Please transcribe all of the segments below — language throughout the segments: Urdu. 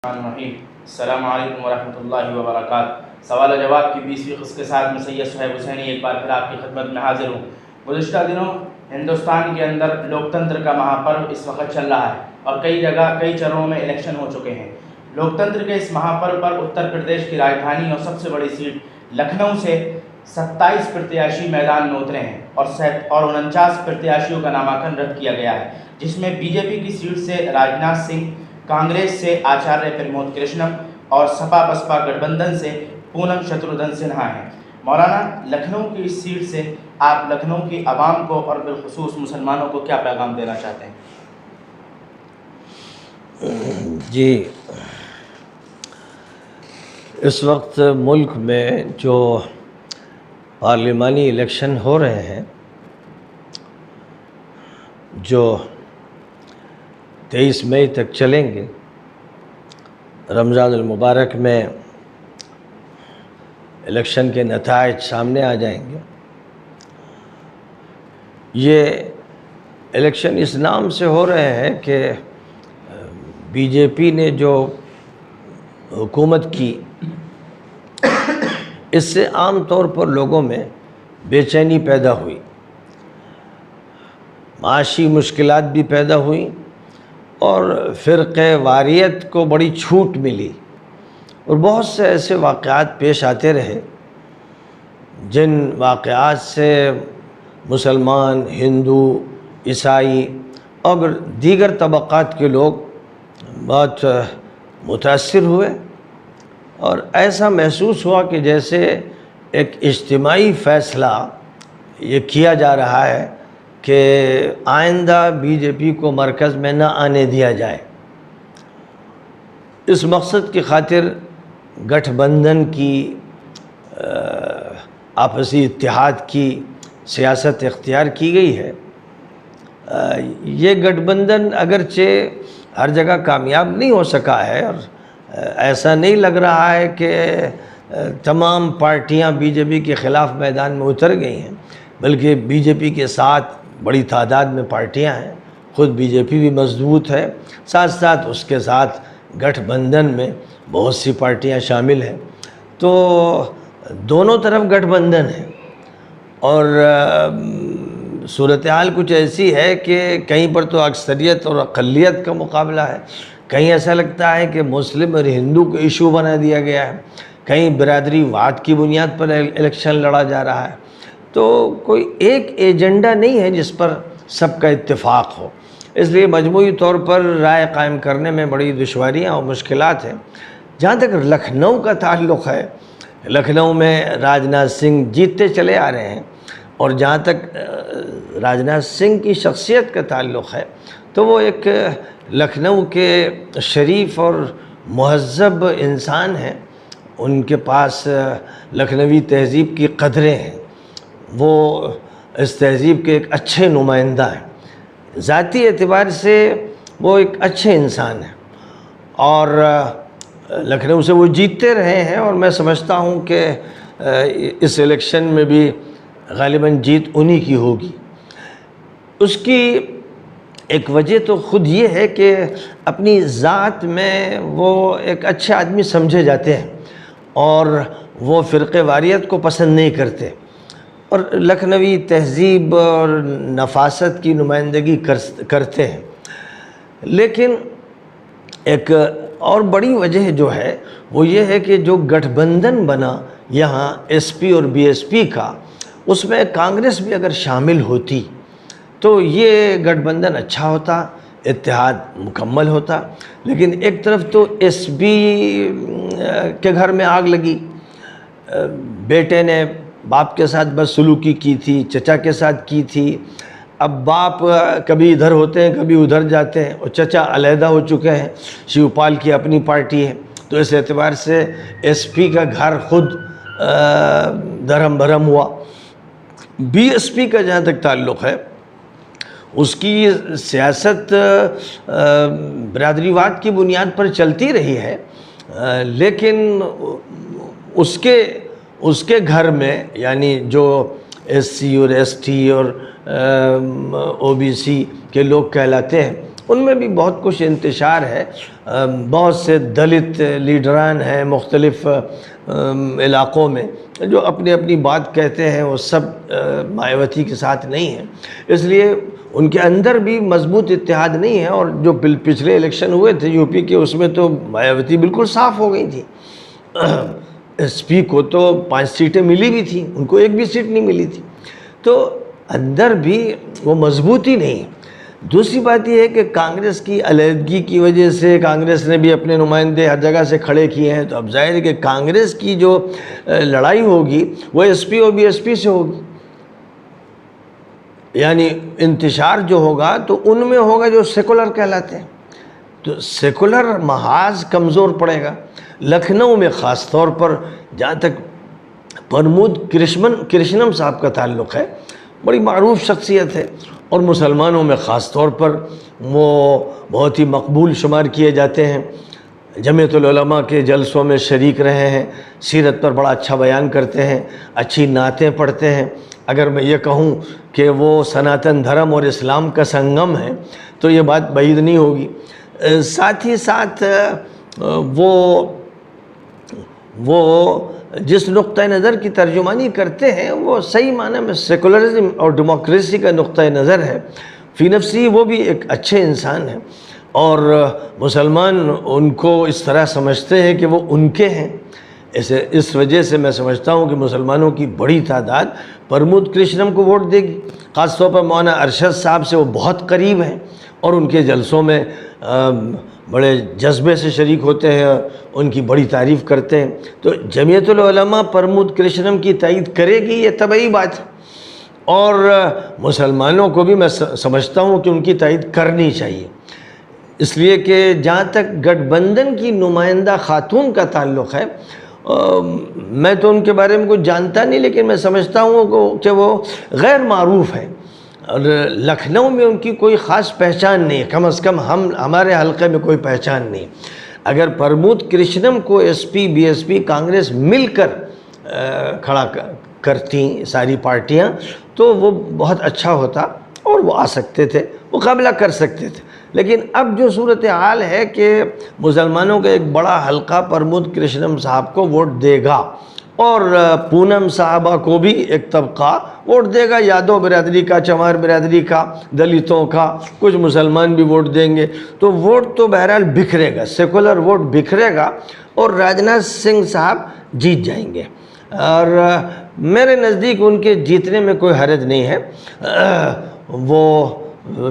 السلام علیکم ورحمۃ اللہ وبرکاتہ۔ سوال و جواب کی 20ویں قسط کے ساتھ میں سید صہیب حسینی ایک بار پھر آپ کی خدمت میں حاضر ہوں۔ گزشتہ دنوں ہندوستان کے اندر لوکتنتر کا مہاپرو اس وقت چل رہا ہے اور کئی جگہ کئی چرنوں میں الیکشن ہو چکے ہیں۔ لوکتنتر کے اس مہاپرو پر اتر پردیش کی راجدھانی اور سب سے بڑی سیٹ لکھنؤ سے 27 پرتیاشی میدان میں اترے ہیں اور 49 پرتیاشیوں کا نامنکن رد کیا گیا ہے، جس میں بی جے پی کی سیٹ سے راجناتھ سنگھ، کانگریس سے آچاریہ پرمود کرشنم اور سپا بسپا گٹھ بندھن سے پونم شترودھن سنہا ہیں۔ مولانا، لکھنؤ کی اس سیٹ سے آپ لکھنؤ کی عوام کو اور بالخصوص مسلمانوں کو کیا پیغام دینا چاہتے ہیں؟ جی، اس وقت ملک میں جو پارلیمانی الیکشن ہو رہے ہیں، جو 23 مئی تک چلیں گے، رمضان المبارک میں الیکشن کے نتائج سامنے آ جائیں گے۔ یہ الیکشن اس نام سے ہو رہے ہیں کہ بی جے پی نے جو حکومت کی، اس سے عام طور پر لوگوں میں بے چینی پیدا ہوئی، معاشی مشکلات بھی پیدا ہوئیں اور فرقہ واریت کو بڑی چھوٹ ملی، اور بہت سے ایسے واقعات پیش آتے رہے جن واقعات سے مسلمان، ہندو، عیسائی اور دیگر طبقات کے لوگ بہت متاثر ہوئے، اور ایسا محسوس ہوا کہ جیسے ایک اجتماعی فیصلہ یہ کیا جا رہا ہے کہ آئندہ بی جے پی کو مرکز میں نہ آنے دیا جائے۔ اس مقصد کی خاطر گٹھ بندھن کی، آپسی اتحاد کی سیاست اختیار کی گئی ہے۔ یہ گٹھ بندھن اگرچہ ہر جگہ کامیاب نہیں ہو سکا ہے، اور ایسا نہیں لگ رہا ہے کہ تمام پارٹیاں بی جے پی کے خلاف میدان میں اتر گئی ہیں، بلکہ بی جے پی کے ساتھ بڑی تعداد میں پارٹیاں ہیں، خود بی جے پی بھی مضبوط ہے، ساتھ ساتھ اس کے ساتھ گٹھ بندھن میں بہت سی پارٹیاں شامل ہیں، تو دونوں طرف گٹھ بندھن ہے، اور صورتحال کچھ ایسی ہے کہ کہیں پر تو اکثریت اور اقلیت کا مقابلہ ہے، کہیں ایسا لگتا ہے کہ مسلم اور ہندو کو ایشو بنا دیا گیا ہے، کہیں برادری واد کی بنیاد پر الیکشن لڑا جا رہا ہے، تو کوئی ایک ایجنڈا نہیں ہے جس پر سب کا اتفاق ہو۔ اس لیے مجموعی طور پر رائے قائم کرنے میں بڑی دشواریاں اور مشکلات ہیں۔ جہاں تک لکھنؤ کا تعلق ہے، لکھنؤ میں راجناتھ سنگھ جیتتے چلے آ رہے ہیں، اور جہاں تک راجناتھ سنگھ کی شخصیت کا تعلق ہے تو وہ ایک لکھنؤ کے شریف اور مہذب انسان ہیں، ان کے پاس لکھنوی تہذیب کی قدریں ہیں، وہ اس تہذیب کے ایک اچھے نمائندہ ہیں، ذاتی اعتبار سے وہ ایک اچھے انسان ہیں، اور لکھنؤ سے وہ جیتتے رہے ہیں، اور میں سمجھتا ہوں کہ اس الیکشن میں بھی غالباً جیت انہی کی ہوگی۔ اس کی ایک وجہ تو خود یہ ہے کہ اپنی ذات میں وہ ایک اچھے آدمی سمجھے جاتے ہیں، اور وہ فرقہ واریت کو پسند نہیں کرتے، اور لکھنوی تہذیب اور نفاست کی نمائندگی کرتے ہیں۔ لیکن ایک اور بڑی وجہ جو ہے وہ یہ ہے کہ جو گٹھ بندھن بنا یہاں ایس پی اور بی ایس پی کا، اس میں کانگریس بھی اگر شامل ہوتی تو یہ گٹھ بندھن اچھا ہوتا، اتحاد مکمل ہوتا، لیکن ایک طرف تو ایس پی کے گھر میں آگ لگی، بیٹے نے باپ کے ساتھ بدسلوکی کی تھی، چچا کے ساتھ کی تھی، اب باپ کبھی ادھر ہوتے ہیں کبھی ادھر جاتے ہیں، اور چچا علیحدہ ہو چکے ہیں، شیو پال کی اپنی پارٹی ہے، تو اس اعتبار سے ایس پی کا گھر خود درہم بھرم ہوا۔ بی ایس پی کا جہاں تک تعلق ہے، اس کی سیاست برادری واد کی بنیاد پر چلتی رہی ہے، لیکن اس کے گھر میں، یعنی جو ایس سی اور ایس ٹی اور او بی سی کے لوگ کہلاتے ہیں، ان میں بھی بہت کچھ انتشار ہے. بہت سے دلت لیڈران ہیں مختلف علاقوں میں جو اپنی اپنی بات کہتے ہیں، وہ سب مایاوتی کے ساتھ نہیں ہیں. اس لیے ان کے اندر بھی مضبوط اتحاد نہیں ہے. اور جو پچھلے الیکشن ہوئے تھے یو پی کے، اس میں تو مایاوتی بالکل صاف ہو گئی تھی. ایس پی کو تو 5 سیٹیں ملی بھی تھیں، ان کو ایک بھی سیٹ نہیں ملی تھی. تو اندر بھی وہ مضبوطی نہیں. دوسری بات یہ ہے کہ کانگریس کی علیحدگی کی وجہ سے کانگریس نے بھی اپنے نمائندے ہر جگہ سے کھڑے کیے ہیں. تو اب ظاہر ہے کہ کانگریس کی جو لڑائی ہوگی وہ ایس پی اور بی ایس پی سے ہوگی. یعنی انتشار جو ہوگا تو ان میں ہوگا جو سیکولر کہلاتے ہیں. تو سیکولر محاذ کمزور پڑے گا. لکھنؤ میں خاص طور پر جہاں تک پرمود کرشنم صاحب کا تعلق ہے، بڑی معروف شخصیت ہے، اور مسلمانوں میں خاص طور پر وہ بہت ہی مقبول شمار کیے جاتے ہیں. جمعیت العلماء کے جلسوں میں شریک رہے ہیں، سیرت پر بڑا اچھا بیان کرتے ہیں، اچھی نعتیں پڑھتے ہیں. اگر میں یہ کہوں کہ وہ سناتن دھرم اور اسلام کا سنگم ہے تو یہ بات بعید نہیں ہوگی. ساتھ ہی ساتھ وہ جس نقطۂ نظر کی ترجمانی کرتے ہیں وہ صحیح معنی میں سیکولرزم اور ڈیموکریسی کا نقطۂ نظر ہے. فی نفسی وہ بھی ایک اچھے انسان ہیں، اور مسلمان ان کو اس طرح سمجھتے ہیں کہ وہ ان کے ہیں. اس وجہ سے میں سمجھتا ہوں کہ مسلمانوں کی بڑی تعداد پرمود کرشنم کو ووٹ دے گی. خاص طور پر مولانا ارشد صاحب سے وہ بہت قریب ہیں اور ان کے جلسوں میں بڑے جذبے سے شریک ہوتے ہیں، ان کی بڑی تعریف کرتے ہیں. تو جمعیت العلماء پرمود کرشنم کی تائید کرے گی، یہ طبعی بات ہے. اور مسلمانوں کو بھی میں سمجھتا ہوں کہ ان کی تائید کرنی چاہیے، اس لیے کہ جہاں تک گٹھ بندھن کی نمائندہ خاتون کا تعلق ہے، میں تو ان کے بارے میں کچھ جانتا نہیں، لیکن میں سمجھتا ہوں کہ وہ غیر معروف ہے، اور لکھنؤ میں ان کی کوئی خاص پہچان نہیں ہے. کم از کم ہمارے حلقے میں کوئی پہچان نہیں. اگر پرمود کرشنم کو S P B S P Congress مل کر کھڑا کرتی ساری پارٹیاں تو وہ بہت اچھا ہوتا، اور وہ آ سکتے تھے، مقابلہ کر سکتے تھے. لیکن اب جو صورتحال ہے کہ مسلمانوں کا ایک بڑا حلقہ پرمود کرشنم صاحب کو ووٹ دے گا، اور پونم صاحبہ کو بھی ایک طبقہ ووٹ دے گا، یادو برادری کا، چمار برادری کا، دلتوں کا، کچھ مسلمان بھی ووٹ دیں گے. تو ووٹ تو بہرحال بکھرے گا، سیکولر ووٹ بکھرے گا، اور راجناتھ سنگھ صاحب جیت جائیں گے. اور میرے نزدیک ان کے جیتنے میں کوئی حرج نہیں ہے. وہ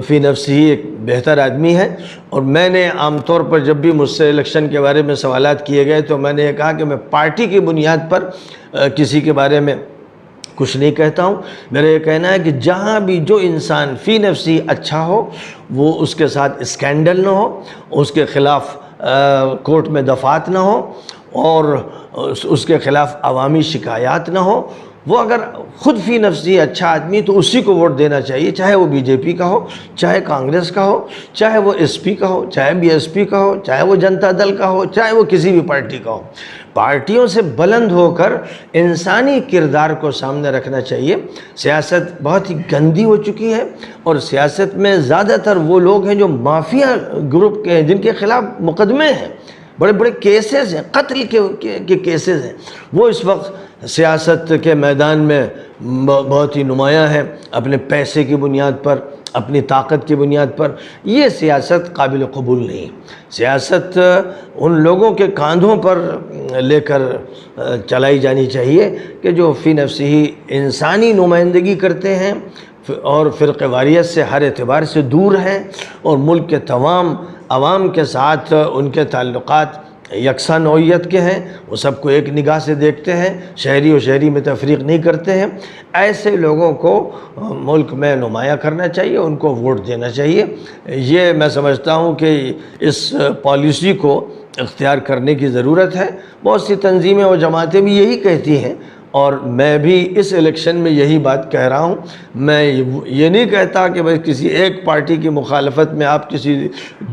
فی نفسی ایک بہتر آدمی ہے، اور میں نے عام طور پر جب بھی مجھ سے الیکشن کے بارے میں سوالات کیے گئے تو میں نے یہ کہا کہ میں پارٹی کی بنیاد پر کسی کے بارے میں کچھ نہیں کہتا ہوں. میرا یہ کہنا ہے کہ جہاں بھی جو انسان فی نفسی اچھا ہو، وہ اس کے ساتھ اسکینڈل نہ ہو، اس کے خلاف کورٹ میں دفعات نہ ہو، اور اس کے خلاف عوامی شکایات نہ ہو، وہ اگر خود فی نفسی اچھا آدمی تو اسی کو ووٹ دینا چاہیے، چاہے وہ بی جے پی کا ہو، چاہے کانگریس کا ہو، چاہے وہ ایس پی کا ہو، چاہے بی ایس پی کا ہو، چاہے وہ جنتا دل کا ہو، چاہے وہ کسی بھی پارٹی کا ہو. پارٹیوں سے بلند ہو کر انسانی کردار کو سامنے رکھنا چاہیے. سیاست بہت ہی گندی ہو چکی ہے، اور سیاست میں زیادہ تر وہ لوگ ہیں جو مافیا گروپ کے ہیں، جن کے خلاف مقدمے ہیں، بڑے بڑے کیسز ہیں، قتل کے کیسز ہیں. وہ اس وقت سیاست کے میدان میں بہت ہی نمایاں ہیں، اپنے پیسے کی بنیاد پر، اپنی طاقت کی بنیاد پر. یہ سیاست قابل قبول نہیں. سیاست ان لوگوں کے کاندھوں پر لے کر چلائی جانی چاہیے کہ جو فی نفسی ہی انسانی نمائندگی کرتے ہیں، اور فرقہ واریت سے ہر اعتبار سے دور ہیں، اور ملک کے تمام عوام کے ساتھ ان کے تعلقات یکساں نوعیت کے ہیں. وہ سب کو ایک نگاہ سے دیکھتے ہیں، شہری و شہری میں تفریق نہیں کرتے ہیں. ایسے لوگوں کو ملک میں نمایاں کرنا چاہیے، ان کو ووٹ دینا چاہیے. یہ میں سمجھتا ہوں کہ اس پالیسی کو اختیار کرنے کی ضرورت ہے. بہت سی تنظیمیں اور جماعتیں بھی یہی کہتی ہیں، اور میں بھی اس الیکشن میں یہی بات کہہ رہا ہوں. میں یہ نہیں کہتا کہ بھائی کسی ایک پارٹی کی مخالفت میں آپ کسی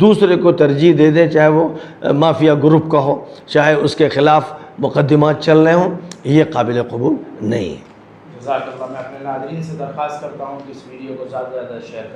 دوسرے کو ترجیح دے دیں، چاہے وہ مافیا گروپ کا ہو، چاہے اس کے خلاف مقدمات چل رہے ہوں. یہ قابل قبول نہیں ہے. جزاک اللہ. میں اپنے ناظرین سے درخواست کرتا ہوں کہ اس ویڈیو کو زیادہ سے زیادہ شیئر کریں.